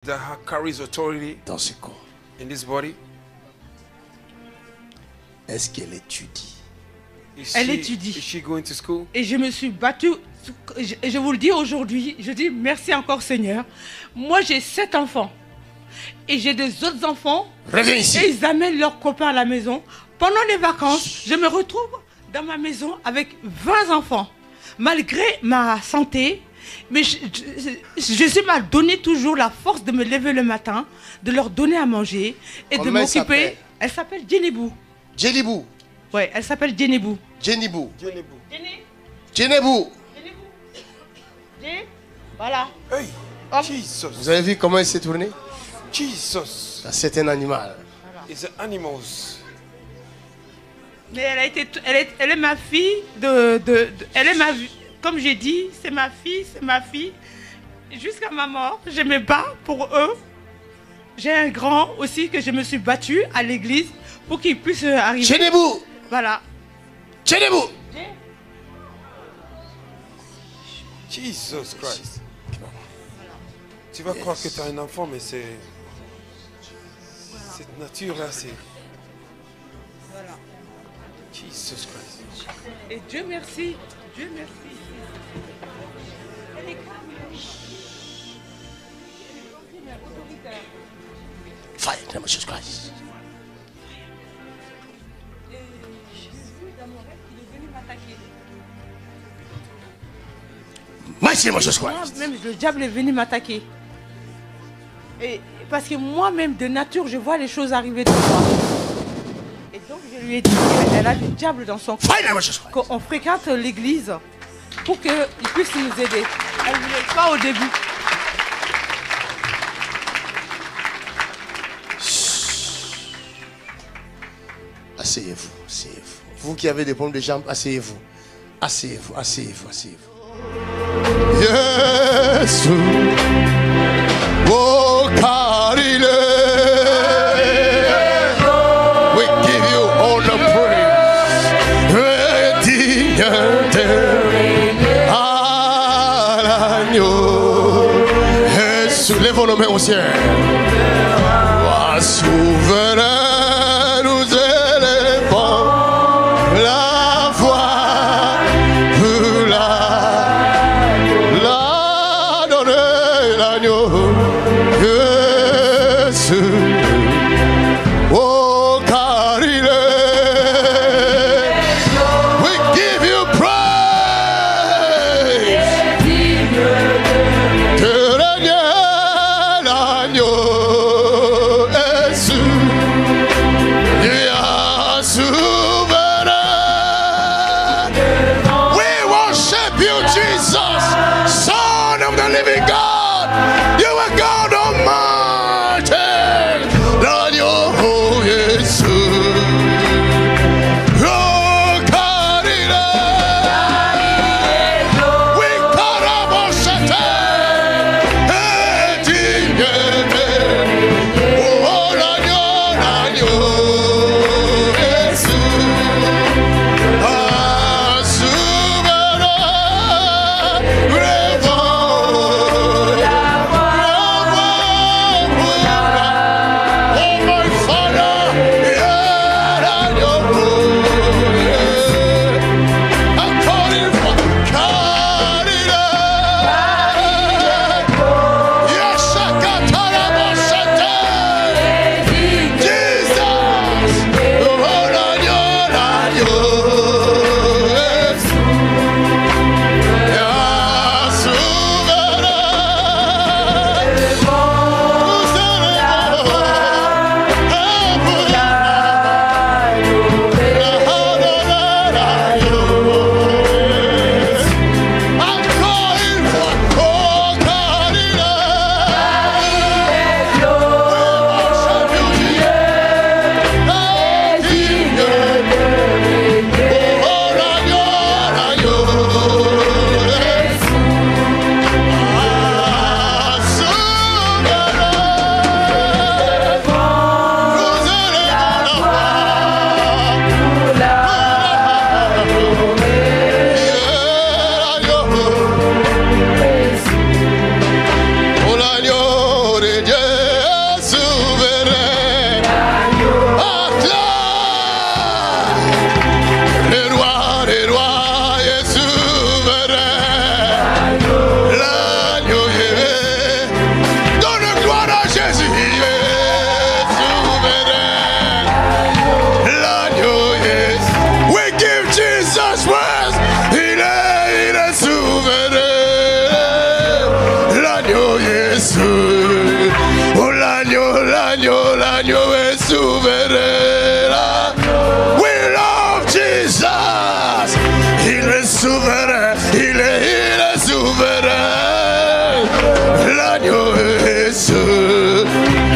that carries authority dans ce corps. in this body? Est-ce qu'elle étudie? Elle étudie. Is she going to school? Et je me suis battue. Je vous le dis aujourd'hui, je dis merci encore Seigneur. Moi j'ai 7 enfants. Et j'ai des autres enfants. Reviens ici. Et ils amènent leurs copains à la maison. Pendant les vacances, je me retrouve dans ma maison avec 20 enfants. Malgré ma santé, mais Jésus m'a donné toujours la force de me lever le matin, de leur donner à manger et de m'occuper. Elle s'appelle Djenibou. Djenibou. Oui, elle s'appelle Djenibou. Djenibou. Djenibou. Djenibou. Voilà. Hey, Hop. Jesus. Vous avez vu comment il s'est tourné? Jesus. C'est un animal. It's an animals. Mais elle est ma fille elle est ma vie. Comme j'ai dit, c'est ma fille. Jusqu'à ma mort, je me bats pour eux. J'ai un grand aussi que je me suis battue à l'église pour qu'il puisse arriver. Djenibou. Voilà. Djenibou. Jesus Christ. Tu vas croire que tu as un enfant, mais c'est... Cette nature-là, c'est... Voilà. Jesus Christ. Et Dieu merci. Dieu merci. Elle est calme. Elle est autoritaire. Fire, name of Jesus Christ. Et j'ai vu dans mon rêve qu'il est venu m'attaquer. Mighty name of Jesus Christ. Moi-même, le diable est venu m'attaquer. Et parce que moi-même, de nature, je vois les choses arriver de moi. Et donc, je lui ai dit qu'elle a du diable dans son corps. Fire, name of Jesus Christ. Qu'on fréquente l'église pour qu'il puisse nous aider. Elle ne voulait pas au début. Asseyez-vous, asseyez-vous. Vous qui avez des problèmes de jambes, asseyez-vous. Asseyez-vous, asseyez-vous, asseyez-vous. Yes. Oh, Karile. We give you all the praise. Dignité à l'agneau. Jésus, lèvons nos mains au ciel. Sois souverain.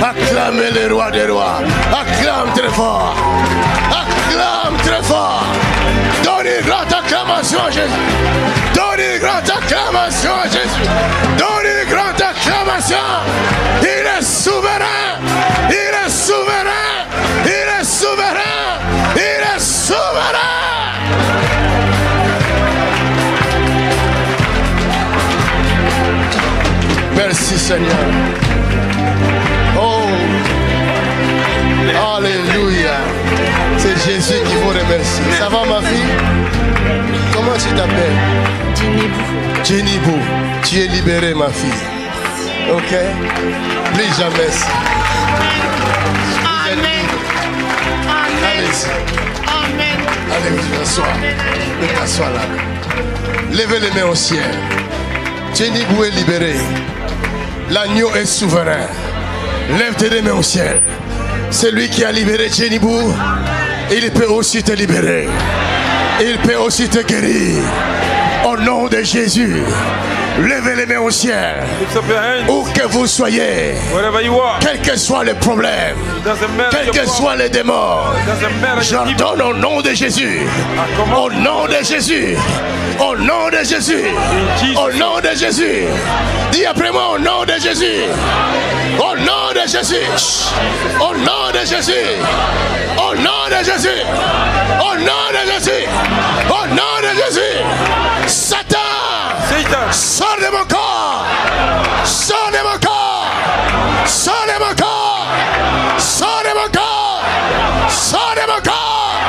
Acclamez le roi des rois. Acclame très fort. Acclame très fort. Donne une grande acclamation à Jésus. Donne une grande acclamation à Jésus. Donne une grande acclamation. Il est souverain. Il est souverain. Il est souverain. Il est souverain. Merci Seigneur. Oh, alléluia. C'est Jésus qu'il faut remercier. Ça va ma fille? Comment tu t'appelles? Jenny Bou. Tu es libérée ma fille. Ok? Plus jamais. Amen. Allez-y. Amen. Allez vous asseoir. Ne t'assois là. Levez les mains au ciel. Jenny Bou est libérée. L'agneau est souverain. Lève tes mains au ciel. C'est lui qui a libéré Jenny Bou. Il peut aussi te libérer. Il peut aussi te guérir. Au nom de Jésus. Levez les mains au ciel. Où que vous soyez, quel que soit le problème, quel que soit les démons, j'ordonne au nom de Jésus. Au nom de Jésus. Au nom de Jésus. Au nom de Jésus. Dis après moi au nom de Jésus. Au nom de Jésus. Au nom de Jésus. Au nom de Jésus. Au nom de Jésus. Au nom de Jésus. Satan. Sors de mon corps. Sors de mon corps. Sors de mon corps. Sors de mon corps. Sors de mon corps.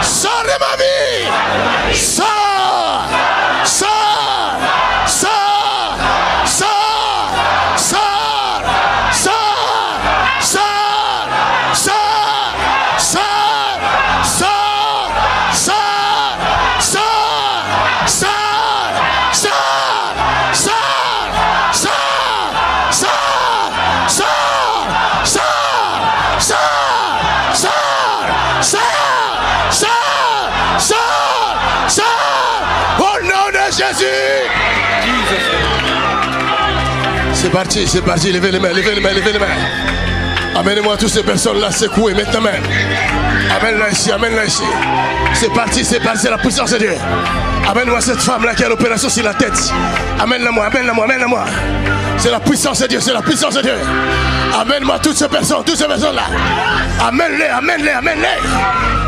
Sors de ma vie. Sors. Sors. Sors. Sors. Sors. Sors. Sors. Sors. Sors. Sors. Sors. Sors. Au nom de Jésus. C'est parti, c'est parti. Levez les mains, levez les mains, levez les mains. Amenez-moi toutes ces personnes-là secouées maintenant même. Amène-la ici, amène-la ici. C'est parti, c'est la puissance de Dieu. Amène-moi cette femme-là qui a l'opération sur la tête. Amène-la-moi, amène-la-moi, amène-la-moi. C'est la puissance de Dieu, c'est la puissance de Dieu. Amène-moi toutes ces personnes-là. Amène-les, amène-les, amène-les.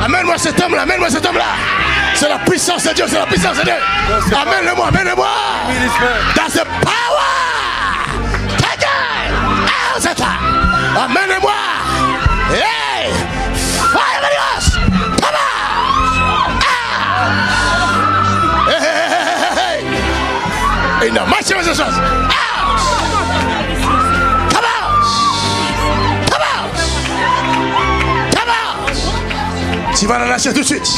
Amène-moi cet homme-là, amène-moi cet homme-là. C'est la puissance de Dieu, c'est la puissance de Dieu. Amène-le-moi, amène-le-moi. That's the power. Take it. Amène-le-moi. Hey. Fire of the Ghost. Come on. Hey, hey, hey, hey, hey. In the mighty name of Jesus. Come out. Come out. Come out. Tu vas la lâcher tout de suite.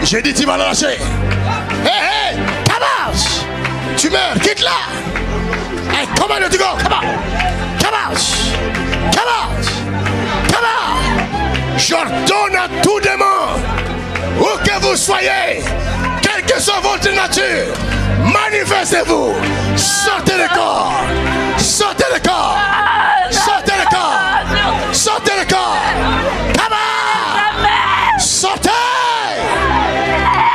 J'ai dit tu vas la lâcher. Hey, hey. Come out. Tu meurs, quitte-la. Hey, command to go. Come on. Come out. Come out. Come out. J'ordonne à tout démon, où que vous soyez, quelle que soit votre nature, manifestez-vous. Sortez le corps. Sortez le corps. Sortez le corps. Sortez le corps. Come on. Sortez.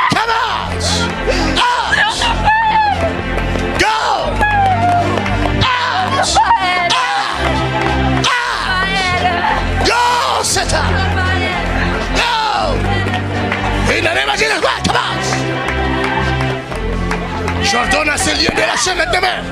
Come out. Out. Go. Out. Go, Satan. Go. In the name of Jesus Christ, come out. J'ordonne à ces lieux de lâcher maintenant.